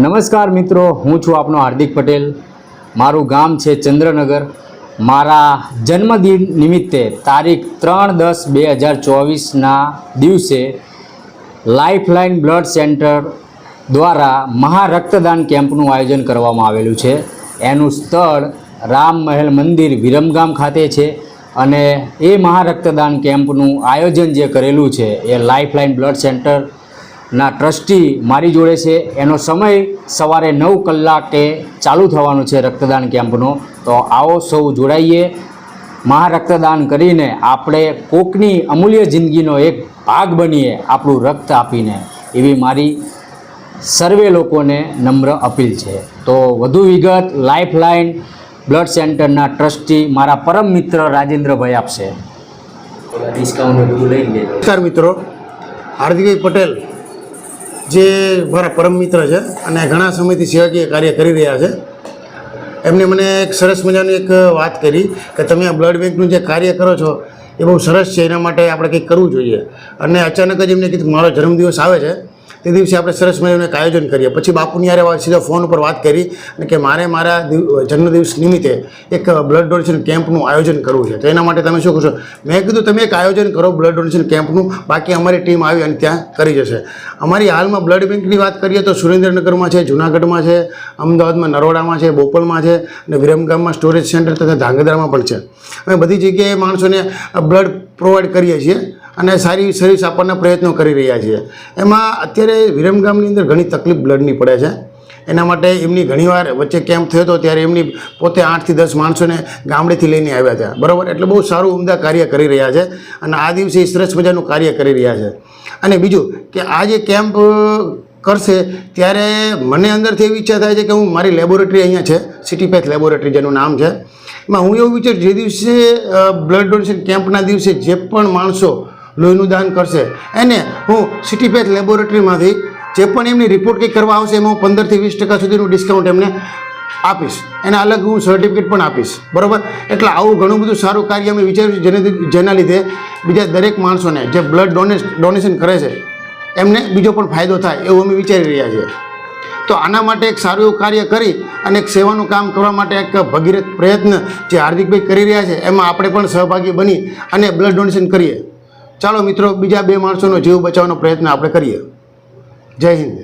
નમસ્કાર મિત્રો, હું છું આપનો હાર્દિક પટેલ. મારું ગામ છે ચંદ્રનગર. મારા જન્મદિન નિમિત્તે તારીખ 3/10/2024ના દિવસે લાઇફલાઇન બ્લડ સેન્ટર દ્વારા મહારક્તદાન કેમ્પનું આયોજન કરવામાં આવેલું છે. એનું સ્થળ રામ મહેલ મંદિર વિરમગામ ખાતે છે અને એ મહારક્તદાન કેમ્પનું આયોજન જે કરેલું છે એ લાઇફલાઇન બ્લડ સેન્ટરના ટ્રસ્ટી મારી જોડે છે. એનો સમય સવારે 9 કલાકે ચાલુ થવાનો છે રક્તદાન કેમ્પનો. તો આવો સૌ જોડાઈએ, મહારક્તદાન કરીને આપણે કોકની અમૂલ્ય જિંદગીનો એક ભાગ બનીએ આપણું રક્ત આપીને, એવી મારી સર્વે લોકોને નમ્ર અપીલ છે. તો વધુ વિગત લાઇફલાઇન બ્લડ સેન્ટરના ટ્રસ્ટી મારા પરમ મિત્ર રાજેન્દ્રભાઈ આપશે. ડિસ્કાઉન્ટ બધું લઈ લેજો. નમસ્કાર મિત્રો, હાર્દિકભાઈ પટેલ જે મારા પરમ મિત્ર છે અને ઘણા સમયથી સેવાકીય કાર્ય કરી રહ્યા છે, એમને મને એક સરસ મજાની એક વાત કરી કે તમે આ બ્લડ બેંકનું જે કાર્ય કરો છો એ બહુ સરસ છે, એના માટે આપણે કંઈક કરવું જોઈએ. અને અચાનક જ એમને કીધું મારો જન્મદિવસ આવે છે, તે દિવસે આપણે સરસ મજાનું એક આયોજન કરીએ. પછી બાપુની યારે સીધો ફોન ઉપર વાત કરી અને કે મારા જન્મદિવસ નિમિત્તે એક બ્લડ ડોનેશન કેમ્પનું આયોજન કરવું છે. તો એના માટે તમે શું કરશો? મેં કીધું તમે એક આયોજન કરો બ્લડ ડોનેશન કેમ્પનું, બાકી અમારી ટીમ આવી અને ત્યાં કરી જશે. અમારી હાલમાં બ્લડ બેંકની વાત કરીએ તો સુરેન્દ્રનગરમાં છે, જૂનાગઢમાં છે, અમદાવાદમાં નરોડામાં છે, બોપલમાં છે અને વિરમગામમાં સ્ટોરેજ સેન્ટર તથા ધાંગધ્રામાં પણ છે. અમે બધી જગ્યાએ માણસોને બ્લડ પ્રોવાઈડ કરીએ છીએ અને સારી સર્વિસ આપવાના પ્રયત્નો કરી રહ્યા છીએ. એમાં અત્યારે વિરમગામની અંદર ઘણી તકલીફ બ્લડની પડે છે. એના માટે એમની ઘણીવાર વચ્ચે કેમ્પ થયો હતો ત્યારે એમની પોતે 8 થી 10 માણસોને ગામડેથી લઈને આવ્યા હતા, બરાબર. એટલે બહુ સારું ઉમદા કાર્ય કરી રહ્યા છે અને આ દિવસે સરસ મજાનું કાર્ય કરી રહ્યા છે. અને બીજું કે આ જે કેમ્પ કરશે ત્યારે મને અંદરથી એવી ઈચ્છા થાય છે કે હું મારી લેબોરેટરી અહીંયા છે, સિટીપેથ લેબોરેટરી જેનું નામ છે, એમાં હું એવું વિચારું જે દિવસે બ્લડ ડોનેશન કેમ્પના દિવસે જે પણ માણસો લોહીનું દાન કરશે એને હું સિટીપેથ લેબોરેટરીમાંથી જે પણ એમની રિપોર્ટ કંઈક કરવા આવશે એમાં હું 15 થી 20% સુધીનું ડિસ્કાઉન્ટ એમને આપીશ. એના અલગ હું સર્ટિફિકેટ પણ આપીશ, બરાબર. એટલે આવું ઘણું બધું સારું કાર્ય અમે વિચાર્યું છે જેના લીધે બીજા દરેક માણસોને જે બ્લડ ડોનેશન કરે છે એમને બીજો પણ ફાયદો થાય એવું અમે વિચારી રહ્યા છીએ. તો આના માટે એક સારું એવું કાર્ય કરી અને એક સેવાનું કામ કરવા માટે એક ભગીરથ પ્રયત્ન જે હાર્દિકભાઈ કરી રહ્યા છે એમાં આપણે પણ સહભાગી બની અને બ્લડ ડોનેશન કરીએ. ચાલો મિત્રો, બીજા 2 માણસોનો જીવ બચાવવાનો પ્રયત્ન આપણે કરીએ. જય હિન્દ.